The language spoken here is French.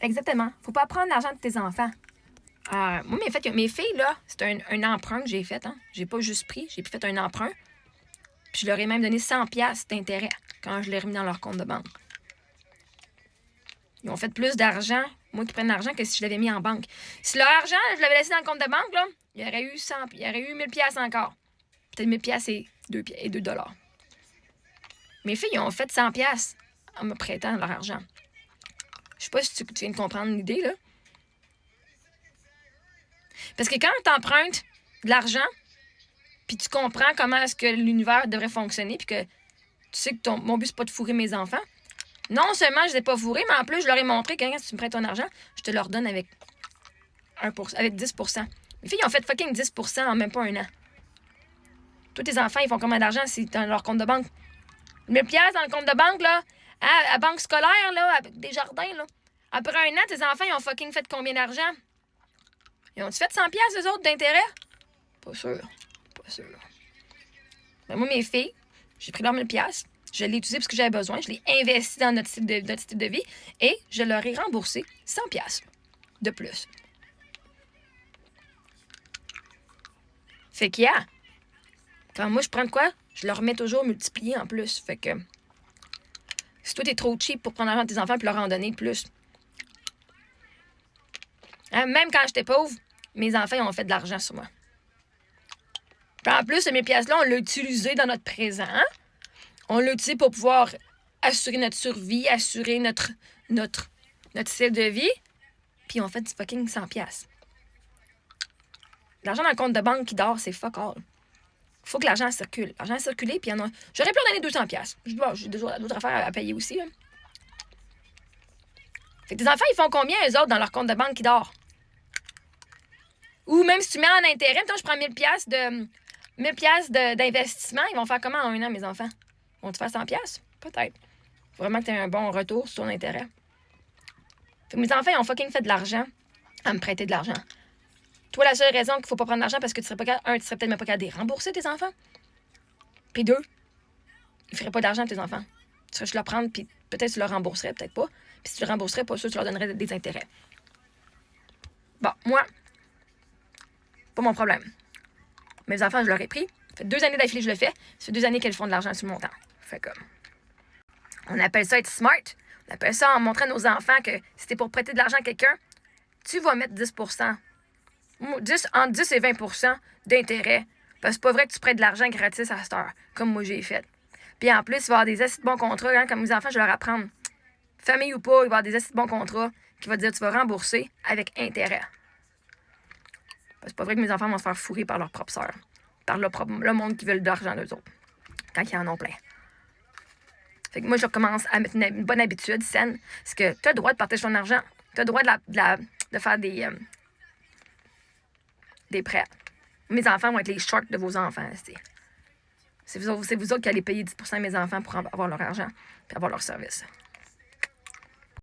Exactement. Faut pas prendre l'argent de tes enfants. Moi, mes filles, là, c'est un emprunt que j'ai fait. Hein. J'ai pas juste pris, j'ai fait un emprunt. Puis je leur ai même donné 100$ d'intérêt quand je l'ai remis dans leur compte de banque. Ils ont fait plus d'argent, moi qui prenne l'argent, que si je l'avais mis en banque. Si leur argent, je l'avais laissé dans le compte de banque, là, il y aurait eu 1000$ encore. Peut-être 1000$ et 2$. Mes filles, ils ont fait 100$ en me prêtant leur argent. Je sais pas si tu viens de comprendre l'idée, là. Parce que quand tu empruntes de l'argent, puis tu comprends comment est-ce que l'univers devrait fonctionner, puis que tu sais que mon but, c'est pas de fourrer mes enfants, non seulement je ne les ai pas fourrés, mais en plus, je leur ai montré que quand tu me prêtes ton argent, je te le redonne avec 10%. Mes filles, ils ont fait fucking 10% en même pas un an. Tous tes enfants, ils font combien d'argent si dans leur compte de banque? 1000$ dans le compte de banque, là, à banque scolaire, là, avec des jardins, là. Après un an, tes enfants, ils ont fucking fait combien d'argent? Ils ont-tu fait 100$ eux autres d'intérêt? Pas sûr. Ben moi, mes filles, j'ai pris leur 1000$, je l'ai utilisé parce que j'avais besoin, je l'ai investi dans notre style de vie et je leur ai remboursé 100$ de plus. Fait qu'il y a. Quand moi, je prends de quoi, je leur remets toujours multiplié en plus. Fait que si toi, t'es trop cheap pour prendre l'argent de tes enfants et leur en donner plus. Hein, même quand j'étais pauvre, mes enfants, ils ont fait de l'argent sur moi. Puis en plus, ce 1000$-là, on l'a utilisé dans notre présent. On l'a utilisé pour pouvoir assurer notre survie, assurer notre style de vie. Puis on fait du fucking 100$. L'argent dans le compte de banque qui dort, c'est fuck all. Faut que l'argent circule. L'argent a circulé, puis j'aurais pu leur donner 200$. J'ai d'autres affaires à payer aussi. Là. Fait que tes enfants, ils font combien, eux autres, dans leur compte de banque qui dort? Ou même si tu mets en intérêt, mettons, je prends 1000$ d'investissement, ils vont faire comment en un an, mes enfants? Vont te faire 100$? Peut-être. Faut vraiment que tu aies un bon retour sur ton intérêt. Fait que mes enfants, ils ont fucking fait de l'argent à me prêter de l'argent. Toi, la seule raison qu'il faut pas prendre l'argent parce que tu serais pas capable, tu serais peut-être même pas capable de rembourser tes enfants. Puis 2, ils feraient pas d'argent à tes enfants. Tu serais juste leur prendre, puis peut-être tu leur rembourserais, peut-être pas. Puis si tu le rembourserais, pas sûr, tu leur donnerais des intérêts. Bon, moi, pas mon problème. Mes enfants, je leur ai pris. Ça fait 2 années d'affilée que je le fais. Ça fait 2 années qu'elles font de l'argent sur mon temps. Fait que, on appelle ça être smart. On appelle ça en montrant à nos enfants que si t'es pour prêter de l'argent à quelqu'un, tu vas mettre 10%. Entre 10 et 20% d'intérêt. Parce que c'est pas vrai que tu prêtes de l'argent gratis à cette heure, comme moi j'ai fait. Puis en plus, il va y avoir des assez de bons contrats. Hein, comme mes enfants, je vais leur apprendre. Famille ou pas, il va y avoir des assez de bons contrats qui vont dire que tu vas rembourser avec intérêt. Parce que c'est pas vrai que mes enfants vont se faire fourrer par leur propre sœur. Par le monde qui veut de l'argent d'eux autres. Quand ils en ont plein. Fait que moi, je commence à mettre une bonne habitude saine. C'est que tu as le droit de partager ton argent. Tu as le droit de faire des prêts. Mes enfants vont être les sharks de vos enfants. C'est vous autres qui allez payer 10% de mes enfants pour avoir leur argent et avoir leur service.